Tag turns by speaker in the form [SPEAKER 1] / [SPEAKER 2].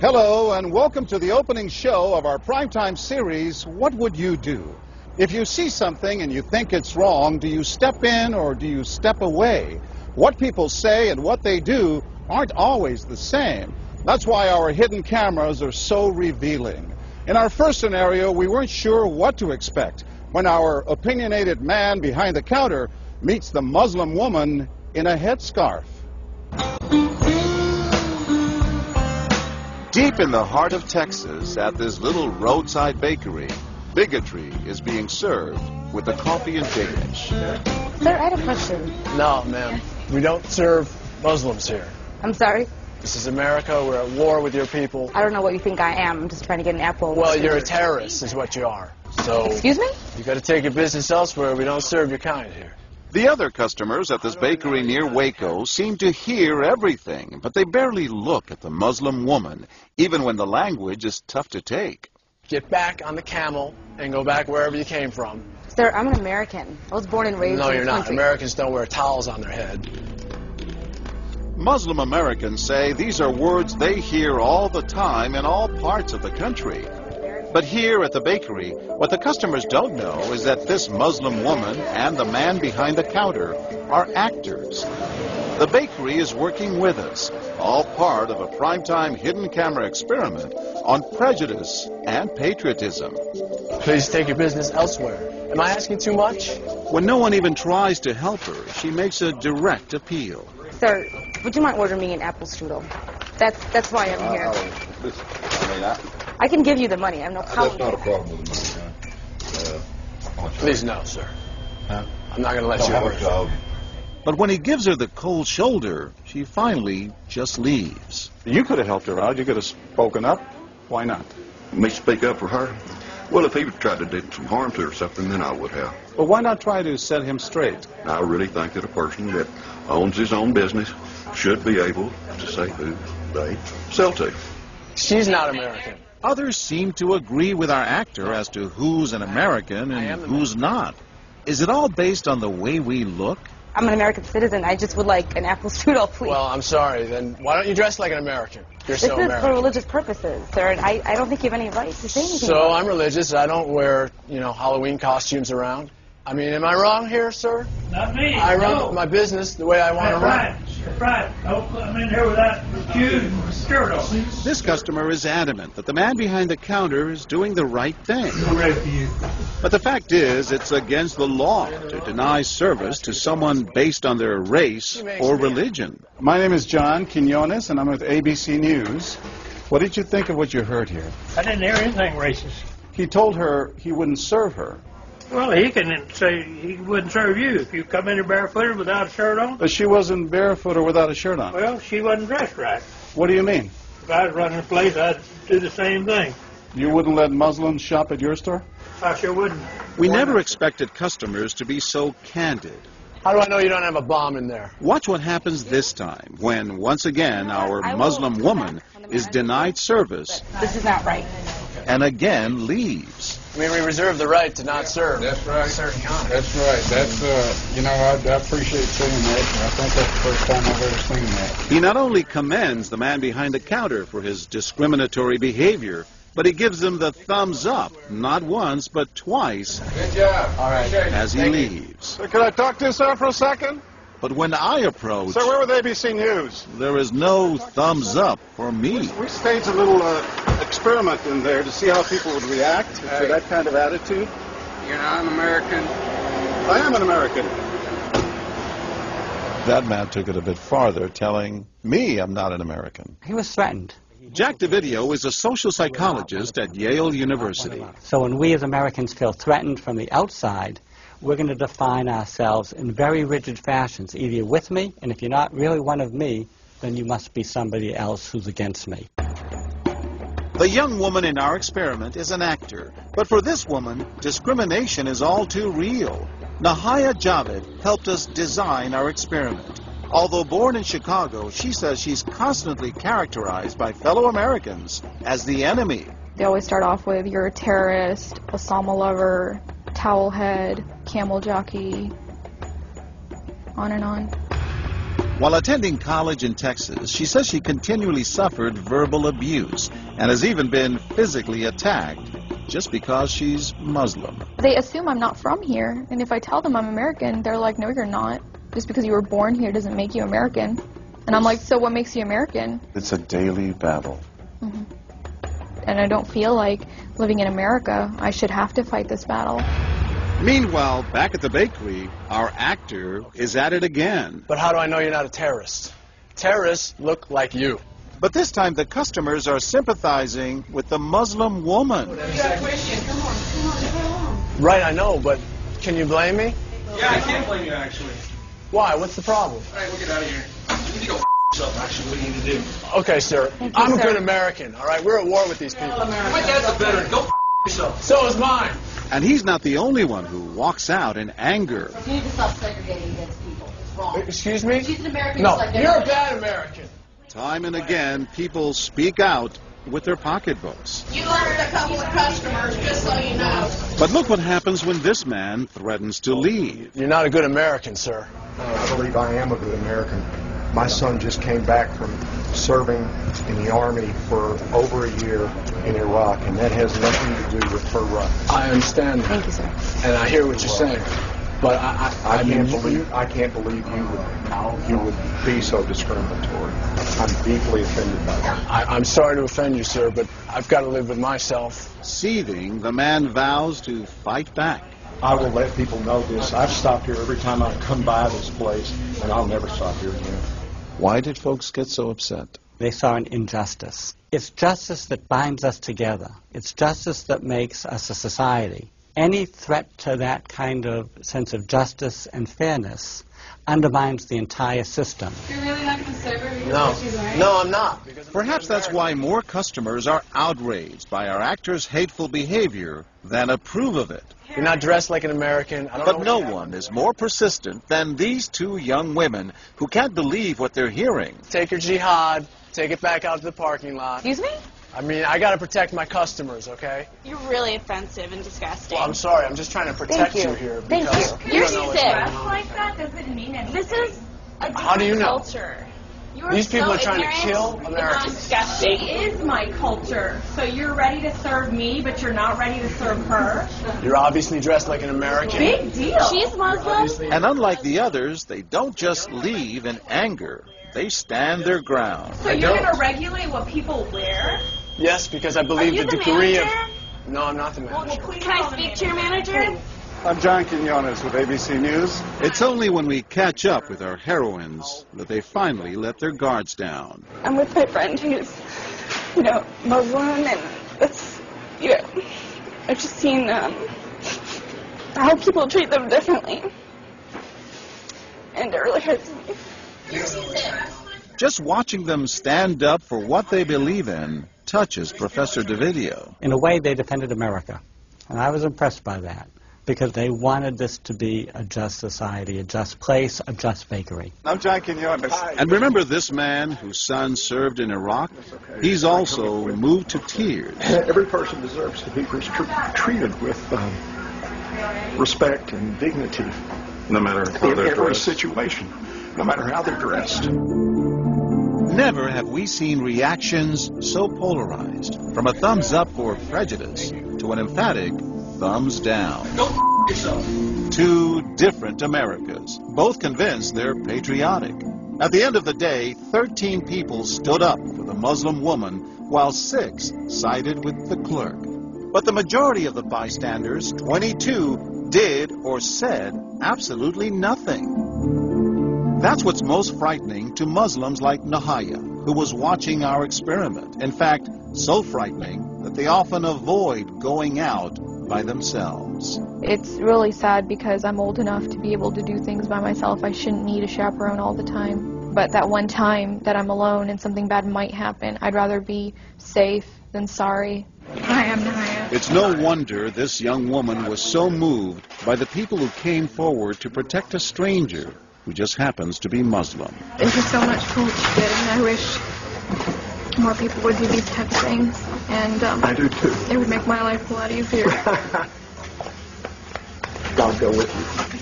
[SPEAKER 1] Hello and welcome to the opening show of our primetime series, What Would You Do? If you see something and you think it's wrong, do you step in or do you step away? What people say and what they do aren't always the same. That's why our hidden cameras are so revealing. In our first scenario, we weren't sure what to expect when our opinionated man behind the counter meets the Muslim woman in a headscarf. Deep in the heart of Texas, at this little roadside bakery, bigotry is being served with a coffee and bacon.
[SPEAKER 2] Sir, I had a question.
[SPEAKER 3] No, ma'am. We don't serve Muslims here.
[SPEAKER 2] I'm sorry?
[SPEAKER 3] This is America. We're at war with your people.
[SPEAKER 2] I don't know what you think I am. I'm just trying to get an apple.
[SPEAKER 3] Well, you're a terrorist is what you are. So,
[SPEAKER 2] excuse me?
[SPEAKER 3] You got to take your business elsewhere. We don't serve your kind here.
[SPEAKER 1] The other customers at this bakery near Waco seem to hear everything, but they barely look at the Muslim woman, even when the language is tough to take.
[SPEAKER 3] Get back on the camel and go back wherever you came from.
[SPEAKER 2] Sir, I'm an American. I was born and raised in this country.
[SPEAKER 3] No, you're not. Americans don't wear towels on their head.
[SPEAKER 1] Muslim Americans say these are words they hear all the time in all parts of the country. But here at the bakery, what the customers don't know is that this Muslim woman and the man behind the counter are actors. The bakery is working with us, all part of a primetime hidden camera experiment on prejudice and patriotism.
[SPEAKER 3] Please take your business elsewhere. Am I asking too much?
[SPEAKER 1] When no one even tries to help her, she makes a direct appeal.
[SPEAKER 2] Sir, would you mind ordering me an apple strudel? That's why I'm here. I can give you the money. I have no problem.
[SPEAKER 4] That's not a problem with the money,
[SPEAKER 3] Please no, sir.
[SPEAKER 4] huh?
[SPEAKER 3] I'm not going to let you have it.
[SPEAKER 1] But when he gives her the cold shoulder, she finally just leaves. You could have helped her out. You could have spoken up. Why not?
[SPEAKER 4] Me speak up for her? Well, if he would try to do some harm to her or something, then I would have.
[SPEAKER 1] Well, why not try to set him straight?
[SPEAKER 4] I really think that a person that owns his own business should be able to say who they sell to.
[SPEAKER 3] She's not American.
[SPEAKER 1] Others seem to agree with our actor as to who's an American and who's not. Is it all based on the way we look?
[SPEAKER 2] I'm an American citizen. I just would like an apple strudel, please.
[SPEAKER 3] Well, I'm sorry. Then why don't you dress like an American? You're so American.
[SPEAKER 2] This is for religious purposes, sir, and I don't think you have any right to say anything.
[SPEAKER 3] So I'm religious. I don't wear, Halloween costumes around. I mean, am I wrong here, sir?
[SPEAKER 5] Not me.
[SPEAKER 3] I run my business the way I want to run.
[SPEAKER 5] That's right. Don't put them in here without shoes and skirt on.
[SPEAKER 1] This customer is adamant that the man behind the counter is doing the right thing.
[SPEAKER 5] I'm ready for you.
[SPEAKER 1] But the fact is, it's against the law to deny service to someone based on their race or religion. My name is John Quinones, and I'm with ABC News. What did you think of what you heard here?
[SPEAKER 5] I didn't hear anything racist.
[SPEAKER 1] He told her he wouldn't serve her.
[SPEAKER 5] Well, he can say he wouldn't serve you if you come in here barefooted without a shirt on.
[SPEAKER 1] But she wasn't barefoot or without a shirt on.
[SPEAKER 5] Well, she wasn't dressed right.
[SPEAKER 1] What do you mean?
[SPEAKER 5] If I was running a place, I'd do the same thing.
[SPEAKER 1] You wouldn't let Muslims shop at your store?
[SPEAKER 5] I sure wouldn't.
[SPEAKER 1] We never expected customers to be so candid.
[SPEAKER 3] How do I know you don't have a bomb in there?
[SPEAKER 1] Watch what happens this time when, once again, our Muslim woman is denied service
[SPEAKER 2] This is not right.
[SPEAKER 1] and again leaves.
[SPEAKER 3] I mean, we reserve the right to not serve.
[SPEAKER 6] That's right.
[SPEAKER 3] Certain kind.
[SPEAKER 6] That's right. That's, I appreciate seeing that. I think that's the first time I've ever seen that.
[SPEAKER 1] He not only commends the man behind the counter for his discriminatory behavior, but he gives him the thumbs up, not once, but twice,
[SPEAKER 6] Good job.
[SPEAKER 3] All right.
[SPEAKER 1] as he leaves.
[SPEAKER 7] Sir, can I talk to you, sir, for a second?
[SPEAKER 1] But when I approach,
[SPEAKER 7] Sir, we're with ABC News.
[SPEAKER 1] there is no thumbs up for me.
[SPEAKER 7] We staged a little experiment in there to see how people would react to that kind of attitude.
[SPEAKER 6] You're not an American.
[SPEAKER 7] I am an American.
[SPEAKER 1] That man took it a bit farther, telling me I'm not an American.
[SPEAKER 8] He was threatened.
[SPEAKER 1] Jack DeVideo is a social psychologist at Yale University.
[SPEAKER 8] So when we as Americans feel threatened from the outside, we're going to define ourselves in very rigid fashions. Either you're with me, and if you're not really one of me, then you must be somebody else who's against me.
[SPEAKER 1] The young woman in our experiment is an actor, but for this woman, discrimination is all too real. Nahaya Javed helped us design our experiment. Although born in Chicago, she says she's constantly characterized by fellow Americans as the enemy.
[SPEAKER 9] They always start off with, you're a terrorist, Osama lover, towel head, camel jockey, on and on.
[SPEAKER 1] While attending college in Texas, she says she continually suffered verbal abuse and has even been physically attacked just because she's Muslim.
[SPEAKER 9] They assume I'm not from here, and if I tell them I'm American, they're like, no, you're not. Just because you were born here doesn't make you American. And I'm like, so what makes you American?
[SPEAKER 10] It's a daily battle.
[SPEAKER 9] Mm-hmm. And I don't feel like living in America, I should have to fight this battle.
[SPEAKER 1] Meanwhile, back at the bakery, our actor is at it again.
[SPEAKER 3] But how do I know you're not a terrorist? Terrorists look like you.
[SPEAKER 1] But this time the customers are sympathizing with the Muslim woman.
[SPEAKER 3] Right, I know, but can you blame me?
[SPEAKER 11] Yeah, I can't blame you, actually.
[SPEAKER 3] Why? What's the problem?
[SPEAKER 11] All right, we'll get out of here. You need to go yourself, actually, what you need to do.
[SPEAKER 3] Okay, sir. I'm a good American, all right? We're at war with these people.
[SPEAKER 11] My dad's a veteran. Go yourself.
[SPEAKER 3] So is mine.
[SPEAKER 1] And he's not the only one who walks out in anger.
[SPEAKER 12] You need to stop segregating against people. It's wrong.
[SPEAKER 3] Excuse me?
[SPEAKER 12] She's an American.
[SPEAKER 3] No,
[SPEAKER 12] like
[SPEAKER 3] you're a bad American.
[SPEAKER 1] Time and again, people speak out with their pocketbooks.
[SPEAKER 12] You lost a couple of customers, just so you know.
[SPEAKER 1] But look what happens when this man threatens to leave.
[SPEAKER 3] You're not a good American, sir.
[SPEAKER 13] I believe I am a good American. My son just came back from serving in the Army for over a year in Iraq, and that has nothing to do with her rights.
[SPEAKER 3] I understand that.
[SPEAKER 9] Thank you, sir.
[SPEAKER 3] And I hear what you're saying. But
[SPEAKER 13] I can't believe you would be so discriminatory. I'm deeply offended by that.
[SPEAKER 3] I'm sorry to offend you, sir, but I've got to live with myself.
[SPEAKER 1] Seething, the man vows to fight back.
[SPEAKER 13] I will let people know this. I've stopped here every time I've come by this place, and I'll never stop here again.
[SPEAKER 10] Why did folks get so upset?
[SPEAKER 8] They saw an injustice. It's justice that binds us together. It's justice that makes us a society. Any threat to that kind of sense of justice and fairness undermines the entire system.
[SPEAKER 2] You're really not going to serve her because
[SPEAKER 3] No.
[SPEAKER 2] she's right?
[SPEAKER 3] No, I'm not.
[SPEAKER 1] Perhaps that's why more customers are outraged by our actor's hateful behavior than approve of it.
[SPEAKER 3] You're not dressed like an American.
[SPEAKER 1] But no one is more persistent than these two young women who can't believe what they're hearing.
[SPEAKER 3] Take your jihad, take it back out to the parking lot.
[SPEAKER 2] Excuse me?
[SPEAKER 3] I mean, I got to protect my customers, okay?
[SPEAKER 14] You're really offensive and disgusting.
[SPEAKER 3] Well, I'm sorry. I'm just trying to protect you here.
[SPEAKER 14] Thank
[SPEAKER 3] because
[SPEAKER 14] you. You're
[SPEAKER 3] don't know
[SPEAKER 14] sick.
[SPEAKER 3] what's going on.
[SPEAKER 2] Like that doesn't mean anything.
[SPEAKER 14] This is a different
[SPEAKER 3] How do you know?
[SPEAKER 14] culture. You are
[SPEAKER 3] These people
[SPEAKER 14] so
[SPEAKER 3] are trying
[SPEAKER 14] ignorant
[SPEAKER 3] to kill
[SPEAKER 14] and
[SPEAKER 3] Americans.
[SPEAKER 14] disgusting.
[SPEAKER 2] It is my culture. So you're ready to serve me, but you're not ready to serve her?
[SPEAKER 3] You're obviously dressed like an American.
[SPEAKER 2] Big deal.
[SPEAKER 14] She's Muslim.
[SPEAKER 1] And unlike the others, they don't just leave in anger. They stand their ground.
[SPEAKER 2] So you're going to regulate what people wear?
[SPEAKER 3] Yes, because I believe
[SPEAKER 14] you
[SPEAKER 3] the
[SPEAKER 14] the
[SPEAKER 3] degree
[SPEAKER 14] manager?
[SPEAKER 3] of... No, I'm not the manager.
[SPEAKER 14] Can I speak to your manager?
[SPEAKER 7] I'm John Quinones with ABC News.
[SPEAKER 1] It's only when we catch up with our heroines that they finally let their guards down.
[SPEAKER 14] I'm with my friend who's, Muslim, and it's, I've just seen how people treat them differently. And it really hurts me.
[SPEAKER 1] Just watching them stand up for what they believe in touches Professor DeVideo.
[SPEAKER 8] In a way, they defended America, and I was impressed by that, because they wanted this to be a just society, a just place, a just bakery.
[SPEAKER 7] I'm John Quinones.
[SPEAKER 1] And remember this man whose son served in Iraq? He's also moved to tears.
[SPEAKER 13] Every person deserves to be treated with respect and dignity.
[SPEAKER 4] No matter how
[SPEAKER 13] In
[SPEAKER 4] they're
[SPEAKER 13] every
[SPEAKER 4] dressed.
[SPEAKER 13] situation, no matter how they're dressed.
[SPEAKER 1] Never have we seen reactions so polarized, from a thumbs up for prejudice to an emphatic thumbs down.
[SPEAKER 11] Go yourself.
[SPEAKER 1] Two different Americas, both convinced they're patriotic. At the end of the day, 13 people stood up for the Muslim woman, while 6 sided with the clerk. But the majority of the bystanders, 22, did or said absolutely nothing. That's what's most frightening to Muslims like Nahaya, who was watching our experiment. In fact, so frightening that they often avoid going out by themselves.
[SPEAKER 9] It's really sad because I'm old enough to be able to do things by myself. I shouldn't need a chaperone all the time. But that one time that I'm alone and something bad might happen, I'd rather be safe than sorry.
[SPEAKER 2] Hi, I'm Nahaya.
[SPEAKER 1] It's no wonder this young woman was so moved by the people who came forward to protect a stranger who just happens to be Muslim.
[SPEAKER 9] Thank you so much for what you did, and I wish more people would do these type of things. And
[SPEAKER 13] I do too.
[SPEAKER 9] It would make my life a lot easier.
[SPEAKER 13] God go with you.